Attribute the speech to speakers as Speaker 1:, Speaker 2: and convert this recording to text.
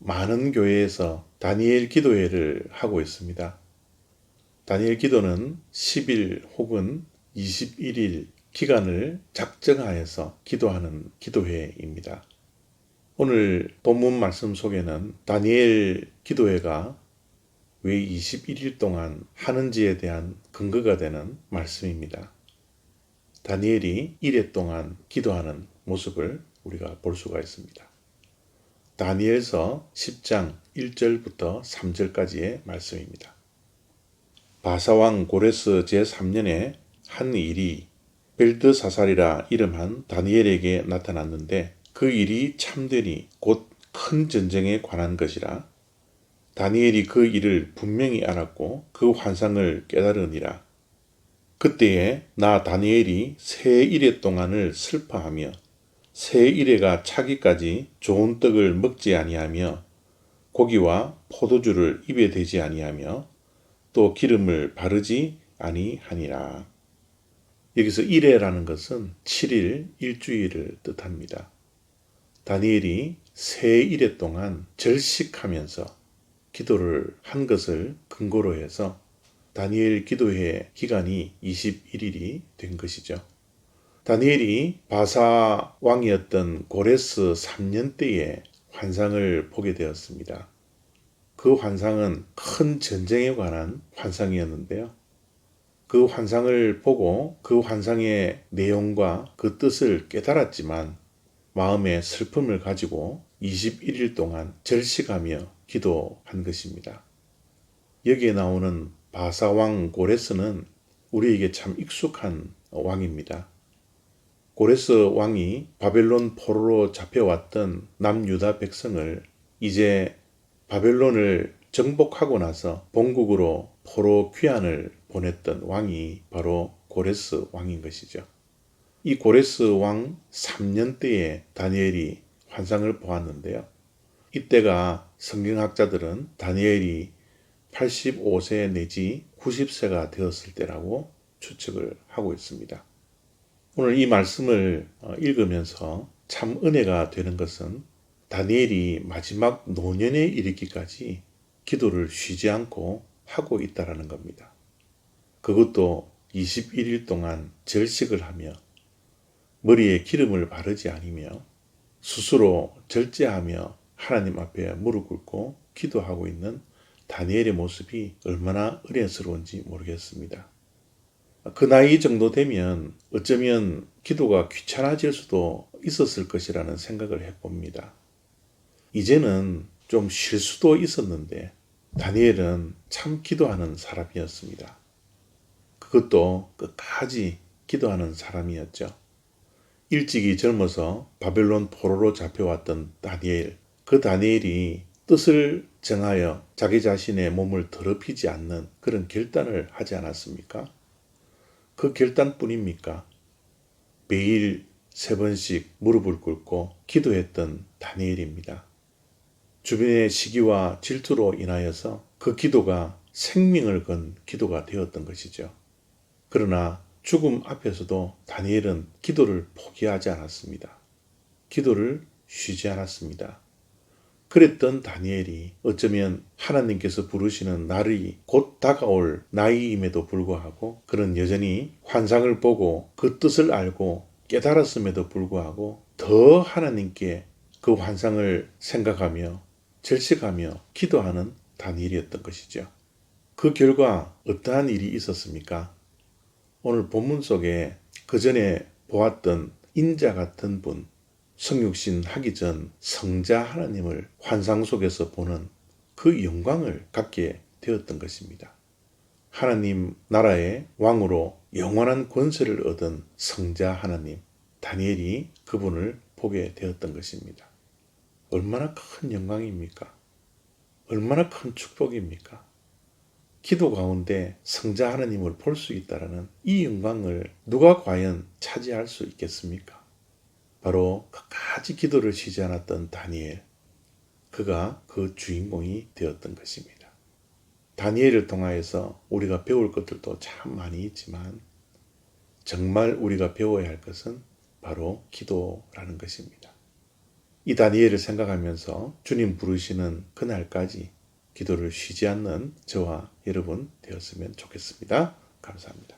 Speaker 1: 많은 교회에서 다니엘 기도회를 하고 있습니다. 다니엘 기도는 10일 혹은 21일 기간을 작정하여서 기도하는 기도회입니다. 오늘 본문 말씀 속에는 다니엘 기도회가 왜 21일 동안 하는지에 대한 근거가 되는 말씀입니다. 다니엘이 1회 동안 기도하는 모습을 우리가 볼 수가 있습니다. 다니엘서 10장 1절부터 3절까지의 말씀입니다. 바사왕 고레스 제3년에 한 일이 벨드사살이라 이름한 다니엘에게 나타났는데 그 일이 참되니 곧 큰 전쟁에 관한 것이라. 다니엘이 그 일을 분명히 알았고 그 환상을 깨달으니라. 그때에 나 다니엘이 새 일해 동안을 슬퍼하며 새 일해가 차기까지 좋은 떡을 먹지 아니하며 고기와 포도주를 입에 대지 아니하며 또 기름을 바르지 아니하니라. 여기서 일해라는 것은 7일 일주일을 뜻합니다. 다니엘이 새 일해 동안 절식하면서 기도를 한 것을 근거로 해서 다니엘 기도회 기간이 21일이 된 것이죠. 다니엘이 바사 왕이었던 고레스 3년 때에 환상을 보게 되었습니다. 그 환상은 큰 전쟁에 관한 환상이었는데요. 그 환상을 보고 그 환상의 내용과 그 뜻을 깨달았지만 마음에 슬픔을 가지고 21일 동안 절식하며 기도한 것입니다. 여기에 나오는 바사왕 고레스는 우리에게 참 익숙한 왕입니다. 고레스 왕이 바벨론 포로로 잡혀왔던 남유다 백성을 이제 바벨론을 정복하고 나서 본국으로 포로 귀환을 보냈던 왕이 바로 고레스 왕인 것이죠. 이 고레스 왕 3년 때에 다니엘이 환상을 보았는데요. 이때가 성경학자들은 다니엘이 85세 내지 90세가 되었을 때라고 추측을 하고 있습니다. 오늘 이 말씀을 읽으면서 참 은혜가 되는 것은 다니엘이 마지막 노년에 이르기까지 기도를 쉬지 않고 하고 있다라는 겁니다. 그것도 21일 동안 절식을 하며 머리에 기름을 바르지 않으며 스스로 절제하며 하나님 앞에 무릎 꿇고 기도하고 있는 다니엘의 모습이 얼마나 은혜스러운지 모르겠습니다. 그 나이 정도 되면 어쩌면 기도가 귀찮아질 수도 있었을 것이라는 생각을 해봅니다. 이제는 좀 쉴 수도 있었는데 다니엘은 참 기도하는 사람이었습니다. 그것도 끝까지 기도하는 사람이었죠. 일찍이 젊어서 바벨론 포로로 잡혀왔던 다니엘, 그 다니엘이 뜻을 정하여 자기 자신의 몸을 더럽히지 않는 그런 결단을 하지 않았습니까? 그 결단뿐입니까? 매일 3번씩 무릎을 꿇고 기도했던 다니엘입니다. 주변의 시기와 질투로 인하여서 그 기도가 생명을 건 기도가 되었던 것이죠. 그러나 죽음 앞에서도 다니엘은 기도를 포기하지 않았습니다. 기도를 쉬지 않았습니다. 그랬던 다니엘이 어쩌면 하나님께서 부르시는 날이 곧 다가올 나이임에도 불구하고 그는 여전히 환상을 보고 그 뜻을 알고 깨달았음에도 불구하고 더 하나님께 그 환상을 생각하며 절식하며 기도하는 다니엘이었던 것이죠. 그 결과 어떠한 일이 있었습니까? 오늘 본문 속에 그 전에 보았던 인자 같은 분, 성육신 하기 전 성자 하나님을 환상 속에서 보는 그 영광을 갖게 되었던 것입니다. 하나님 나라의 왕으로 영원한 권세를 얻은 성자 하나님, 다니엘이 그분을 보게 되었던 것입니다. 얼마나 큰 영광입니까? 얼마나 큰 축복입니까? 기도 가운데 성자 하나님을 볼 수 있다는 이 영광을 누가 과연 차지할 수 있겠습니까? 바로 끝까지 기도를 쉬지 않았던 다니엘, 그가 그 주인공이 되었던 것입니다. 다니엘을 통하여서 우리가 배울 것들도 참 많이 있지만 정말 우리가 배워야 할 것은 바로 기도라는 것입니다. 이 다니엘을 생각하면서 주님 부르시는 그날까지 기도를 쉬지 않는 저와 여러분 되었으면 좋겠습니다. 감사합니다.